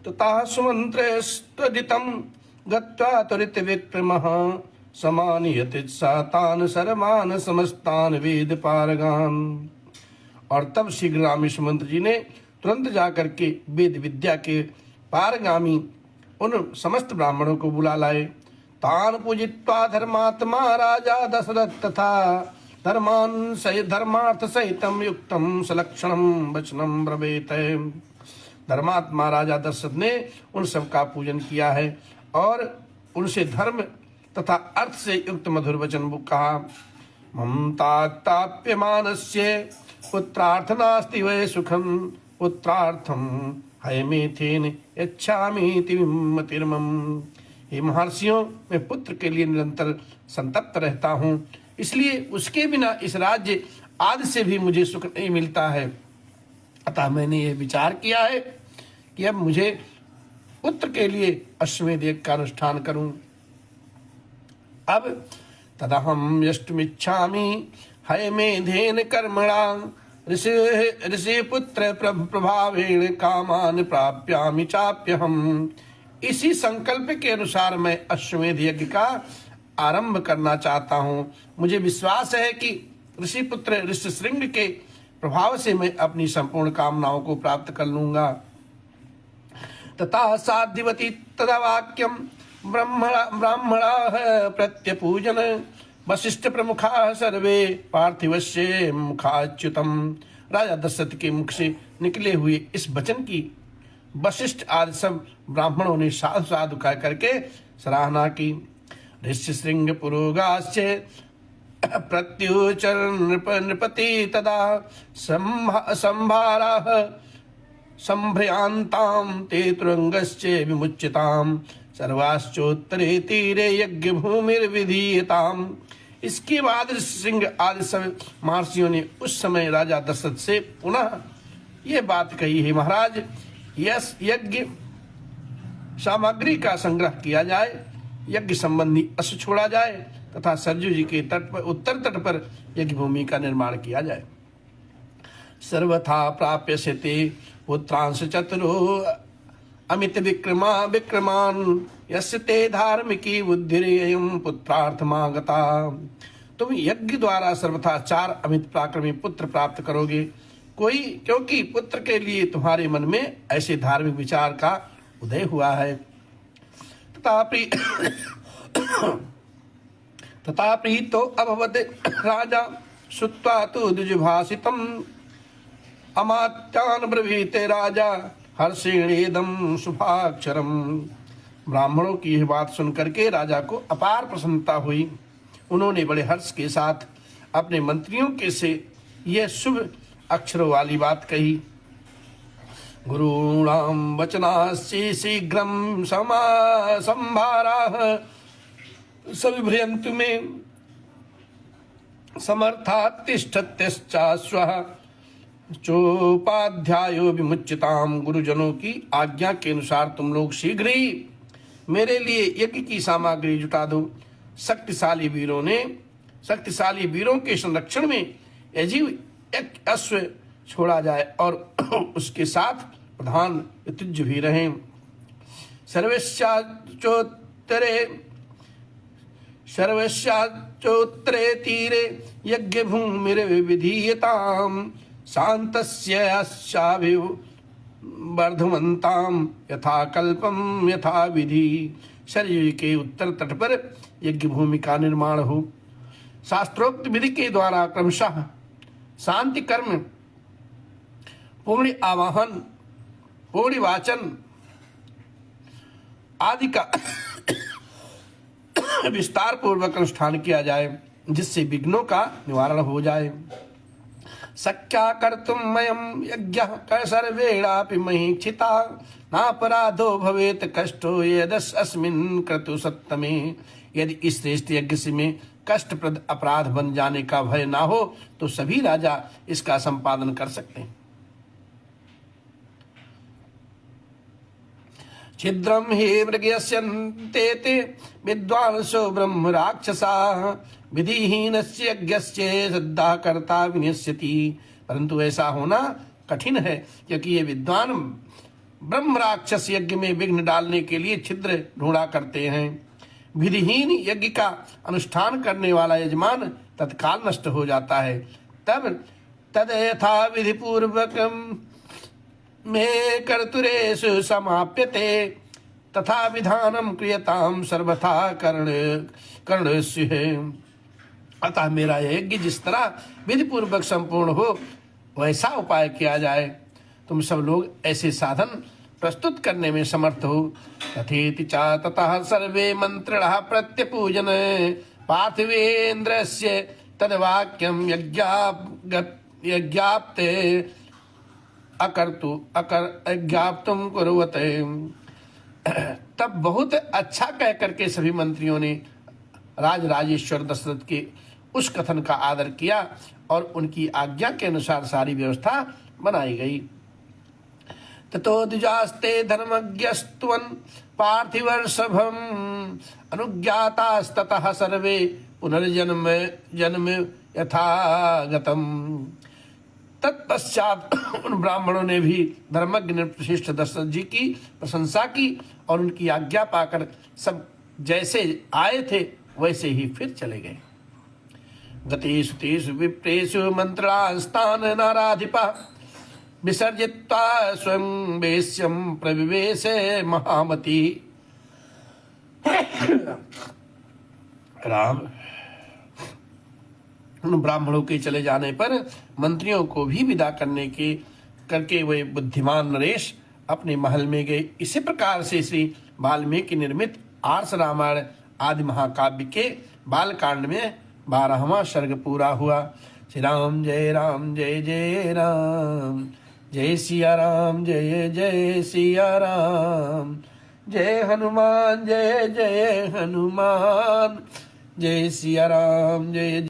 ततः सुमन्त्रेस्त्वदितं गत्वा त्वरित विक्रमः समानयतित्सा तान् सर्वान् समस्तान् वेद पारगान्। और तब शीघ्रगामी सुमंत्र जी ने तुरंत जाकर के वेद विद्या के पारगामी उन समस्त ब्राह्मणों को बुला लाए। तान् पूजित्वा धर्मात्मा राजा दशरथ तथा धर्मार्थ सहितम युक्तम सलक्षणम वचनम ब्रवीत। धर्मात्मा राजा दशरथ ने उन सबका पूजन किया है और उनसे धर्म तथा अर्थ से युक्त मधुर वचन कहा। ममताप्यमानस्य पुत्रार्थ नास्ति वै सुखम पुत्रार्थम हयमेथेन यच्छामीति विमतिर्मम। हे महर्षियों, मैं पुत्र के लिए निरंतर संतप्त रहता हूँ, इसलिए उसके बिना इस राज्य आदि से भी मुझे सुख नहीं मिलता है। अतः मैंने यह विचार किया है कि अब मुझे पुत्र के लिए अश्वमेध यज्ञ का अनुष्ठान करूं। अब तदहम यष्टुमिच्छामि हयमेधेन कर्मणा ऋषि पुत्र प्रभावेण कामान प्राप्यामि चाप्यहम्। इसी संकल्प के अनुसार मैं अश्वमेध यज्ञ का आरंभ करना चाहता हूँ। मुझे विश्वास है कि ऋषि पुत्र ऋष्यशृंग के प्रभाव से मैं अपनी संपूर्ण कामनाओं को प्राप्त कर लूंगा। तथा साध्यवती तदा वाक्यम ब्राह्मणा प्रत्यपूजन वशिष्ठ प्रमुखा सर्वे पार्थिवस्य मुखाच्युतम। राजा दशरथ के मुख से निकले हुए इस वचन की वशिष्ठ आदि सब ब्राह्मणों ने साधु साधु कह करके सराहना की। ऋष्यशृंग पुरोगाश्च प्रत्युचर नृपति तदा संभाराः संभ्रयांतां ते तुरंगश्च विमुच्यतां सर्वाश्चोत्तरे तीरे यज्ञ भूमिर्विधीयताम्। इसके बाद ऋषिशृंग आदि सब महर्षियों ने उस समय राजा दशरथ से पुनः ये बात कही है, महाराज, यस यज्ञ सामग्री का संग्रह किया जाए, यज्ञ संबंधी अश्व छोड़ा जाए तथा सरजू जी के तट पर उत्तर तट पर यज्ञ भूमि का निर्माण किया जाए। सर्वथा प्राप्यसे ते पुत्रांश चतुरो अमित विक्रमान यस्य ते धार्मिकी बुद्धिरेयं पुत्रार्थमागता। तुम यज्ञ द्वारा सर्वथा 4 अमित पराक्रमी पुत्र प्राप्त करोगे, क्योंकि पुत्र के लिए तुम्हारे मन में ऐसे धार्मिक विचार का उदय हुआ है। तथापि तो अभवद राजा श्रुत्वा तु द्विजभाषितम् अमात्यान् ब्रवीते राजा हर्षेणेदं शुभाक्षरम्। ब्राह्मणों की यह बात सुनकर के राजा को अपार प्रसन्नता हुई। उन्होंने बड़े हर्ष के साथ अपने मंत्रियों के से यह शुभ अक्षरों वाली बात कही। गुरूणां वचनास्य शीघ्रं संभाराः सविभ्रयन्तु मे समर्थात् तिष्ठत्यश्चाश्वः चोपाध्यायो विमुच्यताम्। गुरुजनों की आज्ञा के अनुसार तुम लोग शीघ्र ही मेरे लिए यज्ञ की सामग्री जुटा दो। शक्तिशाली वीरों के संरक्षण में अजीव एक अश्व छोड़ा जाए और उसके साथ प्रधान ऋतुज भी रहे। सर्वस्याचोत्तरे तीरे यज्ञ भूमिर्विधीयताम् शान्तस्यास्याभिवर्धमन्ताम् यथा कल्पम यथा विधि। सरयू के उत्तर तट पर यज्ञ भूमि का निर्माण हो। शास्त्रोक्त विधि के द्वारा क्रमशः शांति कर्म, पूर्ण आवाहन, पूर्ण वाचन आदि का विस्तार पूर्वक अनुष्ठान किया जाए, जिससे विघ्नों का निवारण हो जाए। शक्या कर्तुम मयम यज्ञः सर्वेणापि महीक्षिता नापराधो भवेत कष्टो यदस्मिन् क्रतु सत्तमे। यदि इस श्रेष्ठ यज्ञ से में कष्टप्रद अपराध बन जाने का भय ना हो तो सभी राजा इसका संपादन कर सकते हैं। छिद्रम हे मृगयस्यन्ते ते विद्वांसो ब्रह्म राक्षसाः विधिहीनस्य यज्ञस्य श्रद्धा कर्ता विनश्यति। परंतु ऐसा होना कठिन है, क्योंकि ये विद्वान ब्रह्म राक्षस यज्ञ में विघ्न डालने के लिए छिद्र ढूंढा करते हैं। विधिहीन यज्ञ का अनुष्ठान करने वाला यजमान तत्काल नष्ट हो जाता है। तब तद यथा विधि पूर्वकम में कर्तुरेषु समाप्यते तथा विधानम क्रियताम सर्वथा कर्णस्य है। अतः मेरा यज्ञ जिस तरह विधि पूर्वक संपूर्ण हो वैसा उपाय किया जाए। तुम सब लोग ऐसे साधन प्रस्तुत करने में समर्थ हो। तथेति च ततः सर्वे मंत्रिणः प्रत्यपूजन पार्थिवेन्द्रस्य तद्वाक्यं यज्ञाप्ते अज्ञाप्तुं कुर्वते। तब बहुत अच्छा कह करके सभी मंत्रियों ने राजराजेश्वर दशरथ के उस कथन का आदर किया और उनकी आज्ञा के अनुसार सारी व्यवस्था बनाई गई। ततो द्विजास्ते धर्मज्ञस्त्वन् पार्थिवर्षभम् अनुज्ञातास्ततः सर्वे पुनर्जन्म जन्म यथागतम्। तत्पश्चात उन ब्राह्मणों ने भी धर्मज्ञ निर्प्रशिष्ट दशरथ जी की प्रशंसा की और उनकी आज्ञा पाकर सब जैसे आए थे वैसे ही फिर चले गए। गतेषु तेषु विप्रेषु मंत्रास्तान् नाराधिपः विसर्जित्वा स्वयं वेश्यं प्रविवेश महामती। राम उन ब्राह्मणों के चले जाने पर मंत्रियों को भी विदा करके वे बुद्धिमान नरेश अपने महल में गए। इसी प्रकार से श्री वाल्मीकि निर्मित आर्ष रामायण आदि महाकाव्य के बालकांड में 12वां सर्ग पूरा हुआ। श्री राम जय जय राम, जय सिया राम जय जय सिया राम, जय हनुमान जय जय हनुमान, जय सिया राम जय